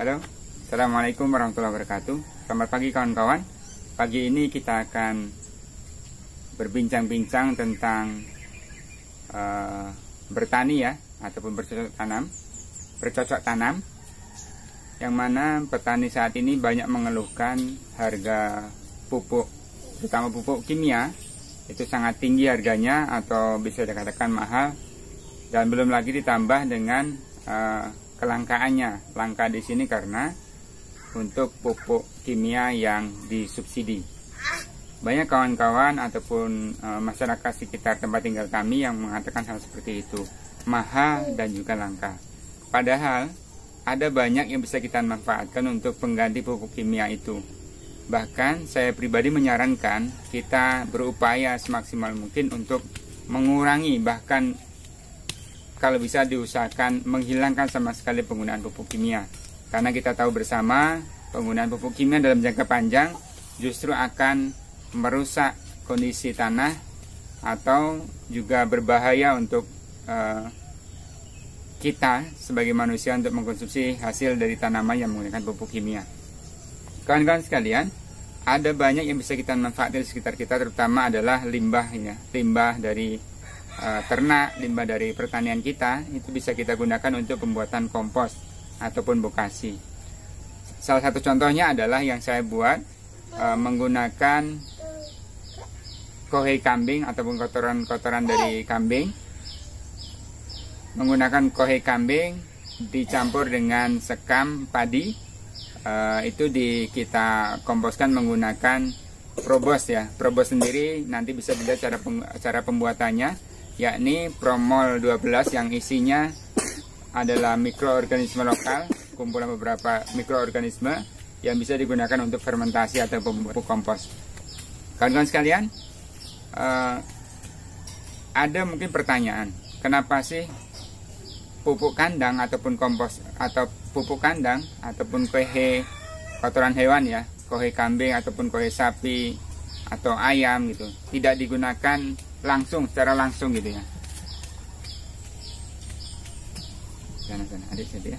Halo, Assalamualaikum warahmatullahi wabarakatuh. Selamat pagi kawan-kawan. Pagi ini kita akan berbincang-bincang tentang bertani ya, ataupun bercocok tanam, yang mana petani saat ini banyak mengeluhkan harga pupuk, terutama pupuk kimia, itu sangat tinggi harganya atau bisa dikatakan mahal, dan belum lagi ditambah dengan kelangkaannya. Langka di sini karena untuk pupuk kimia yang disubsidi. Banyak kawan-kawan ataupun masyarakat sekitar tempat tinggal kami yang mengatakan hal seperti itu, mahal dan juga langka. Padahal ada banyak yang bisa kita manfaatkan untuk pengganti pupuk kimia itu. Bahkan saya pribadi menyarankan kita berupaya semaksimal mungkin untuk mengurangi, bahkan kalau bisa diusahakan menghilangkan sama sekali penggunaan pupuk kimia. Karena kita tahu bersama penggunaan pupuk kimia dalam jangka panjang justru akan merusak kondisi tanah atau juga berbahaya untuk kita sebagai manusia untuk mengkonsumsi hasil dari tanaman yang menggunakan pupuk kimia. Kawan-kawan sekalian, ada banyak yang bisa kita manfaatkan di sekitar kita, terutama adalah limbah ya, limbah dari ternak, limbah dari pertanian kita, itu bisa kita gunakan untuk pembuatan kompos ataupun bokasi. Salah satu contohnya adalah yang saya buat menggunakan kohei kambing ataupun kotoran dari kambing. Menggunakan kohei kambing dicampur dengan sekam padi, itu kita komposkan menggunakan probos ya. Probos sendiri nanti bisa dilihat cara pembuatannya, yakni Promol 12 yang isinya adalah mikroorganisme lokal, kumpulan beberapa mikroorganisme yang bisa digunakan untuk fermentasi atau pupuk kompos. Kawan-kawan sekalian, ada mungkin pertanyaan, kenapa sih pupuk kandang ataupun kompos atau pupuk kandang ataupun kohei kotoran hewan ya, kohei kambing ataupun kohei sapi atau ayam gitu tidak digunakan secara langsung gitu ya. Sana adik ya.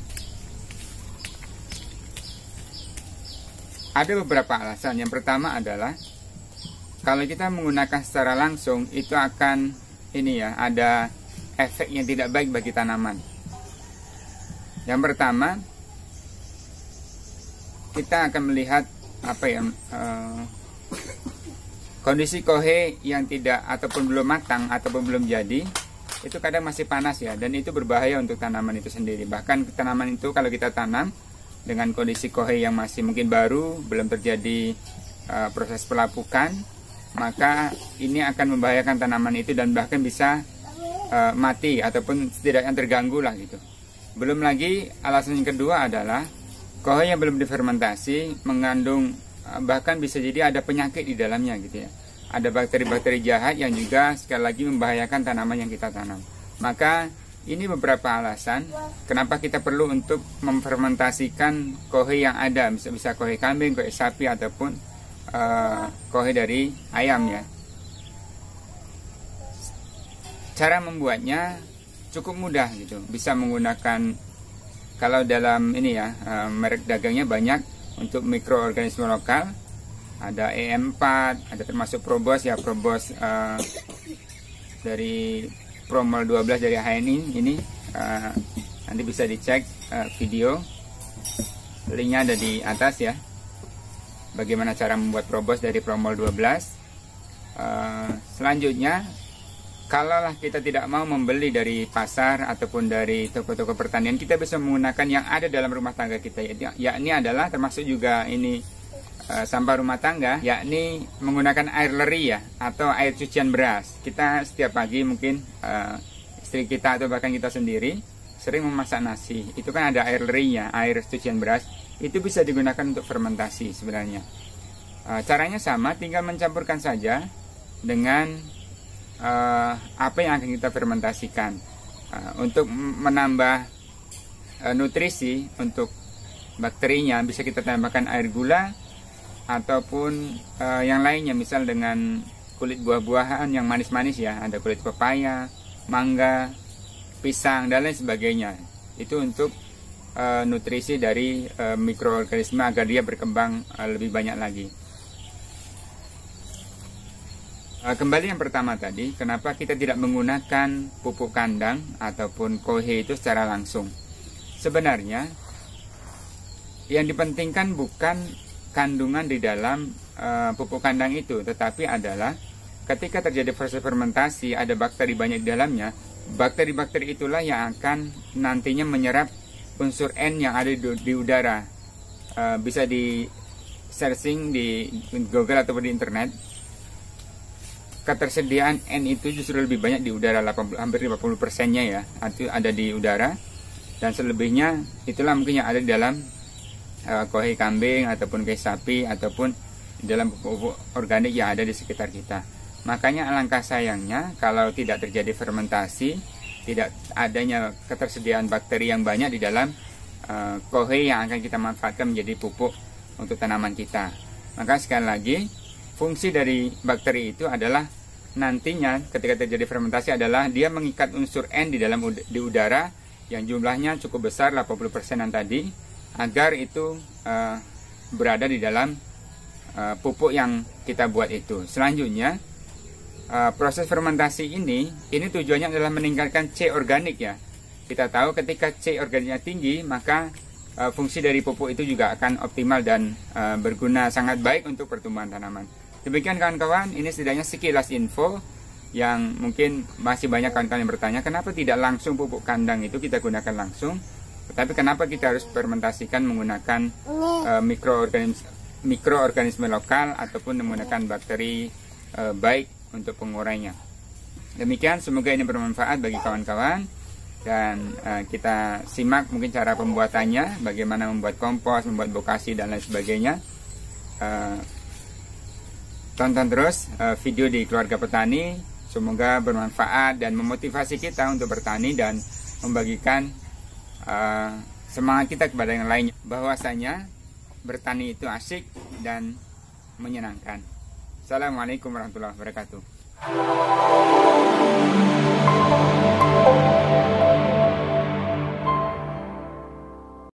Ada beberapa alasan. Yang pertama adalah kalau kita menggunakan secara langsung itu akan ada efek yang tidak baik bagi tanaman. Yang pertama, kita akan melihat kondisi kohei yang tidak ataupun belum matang ataupun belum jadi, itu kadang masih panas ya, dan itu berbahaya untuk tanaman itu sendiri. Bahkan tanaman itu kalau kita tanam dengan kondisi kohei yang masih mungkin baru, belum terjadi proses pelapukan, maka ini akan membahayakan tanaman itu dan bahkan bisa mati ataupun setidaknya terganggu lah gitu. Belum lagi alasan yang kedua adalah kohei yang belum difermentasi mengandung bahkan bisa jadi ada penyakit di dalamnya gitu ya. Ada bakteri-bakteri jahat yang juga sekali lagi membahayakan tanaman yang kita tanam. Maka ini beberapa alasan kenapa kita perlu untuk memfermentasikan kohei yang ada, bisa kohei kambing, kohei sapi ataupun kohei dari ayam ya. Cara membuatnya cukup mudah gitu. Bisa menggunakan, kalau dalam merek dagangnya banyak untuk mikroorganisme lokal, ada EM4, ada termasuk probos ya, probos dari Promol 12 dari HNI ini, nanti bisa dicek video, linknya ada di atas ya, bagaimana cara membuat probos dari Promol 12. Selanjutnya, kalaulah kita tidak mau membeli dari pasar ataupun dari toko-toko pertanian, kita bisa menggunakan yang ada dalam rumah tangga kita, yakni adalah termasuk juga sampah rumah tangga, yakni menggunakan air leri ya, atau air cucian beras. Kita setiap pagi mungkin istri kita atau bahkan kita sendiri sering memasak nasi, itu kan ada air lerinya, air cucian beras, itu bisa digunakan untuk fermentasi sebenarnya. Caranya sama, tinggal mencampurkan saja dengan apa yang akan kita fermentasikan untuk menambah nutrisi untuk bakterinya. Bisa kita tambahkan air gula ataupun yang lainnya, misal dengan kulit buah-buahan yang manis-manis ya, ada kulit pepaya, mangga, pisang dan lain sebagainya. Itu untuk nutrisi dari mikroorganisme agar dia berkembang lebih banyak lagi. Kembali yang pertama tadi, kenapa kita tidak menggunakan pupuk kandang ataupun kohe itu secara langsung? Sebenarnya yang dipentingkan bukan kandungan di dalam pupuk kandang itu, tetapi adalah ketika terjadi proses fermentasi, ada bakteri banyak di dalamnya. Bakteri-bakteri itulah yang akan nantinya menyerap unsur N yang ada di udara. Bisa di searching di Google ataupun di internet. Ketersediaan N itu justru lebih banyak di udara, hampir 50%-nya ya, itu ada di udara. Dan selebihnya itulah mungkin yang ada di dalam kohe kambing ataupun kohe sapi ataupun di dalam pupuk organik yang ada di sekitar kita. Makanya alangkah sayangnya kalau tidak terjadi fermentasi, tidak adanya ketersediaan bakteri yang banyak di dalam kohe yang akan kita manfaatkan menjadi pupuk untuk tanaman kita. Maka sekali lagi, fungsi dari bakteri itu adalah nantinya ketika terjadi fermentasi adalah dia mengikat unsur N di dalam udara yang jumlahnya cukup besar, 80%-an tadi, agar itu berada di dalam pupuk yang kita buat itu. Selanjutnya, proses fermentasi ini tujuannya adalah meningkatkan C organik ya. Kita tahu ketika C organiknya tinggi, maka fungsi dari pupuk itu juga akan optimal dan berguna sangat baik untuk pertumbuhan tanaman. Demikian kawan-kawan, ini setidaknya sekilas info yang mungkin masih banyak kawan-kawan yang bertanya, kenapa tidak langsung pupuk kandang itu kita gunakan langsung, tetapi kenapa kita harus fermentasikan menggunakan mikroorganisme lokal ataupun menggunakan bakteri baik untuk pengurainya. Demikian, semoga ini bermanfaat bagi kawan-kawan dan kita simak mungkin cara pembuatannya, bagaimana membuat kompos, membuat bokasi dan lain sebagainya. Tonton terus video di Keluarga Petani, semoga bermanfaat dan memotivasi kita untuk bertani dan membagikan semangat kita kepada yang lainnya, bahwasanya bertani itu asik dan menyenangkan. Assalamualaikum warahmatullahi wabarakatuh.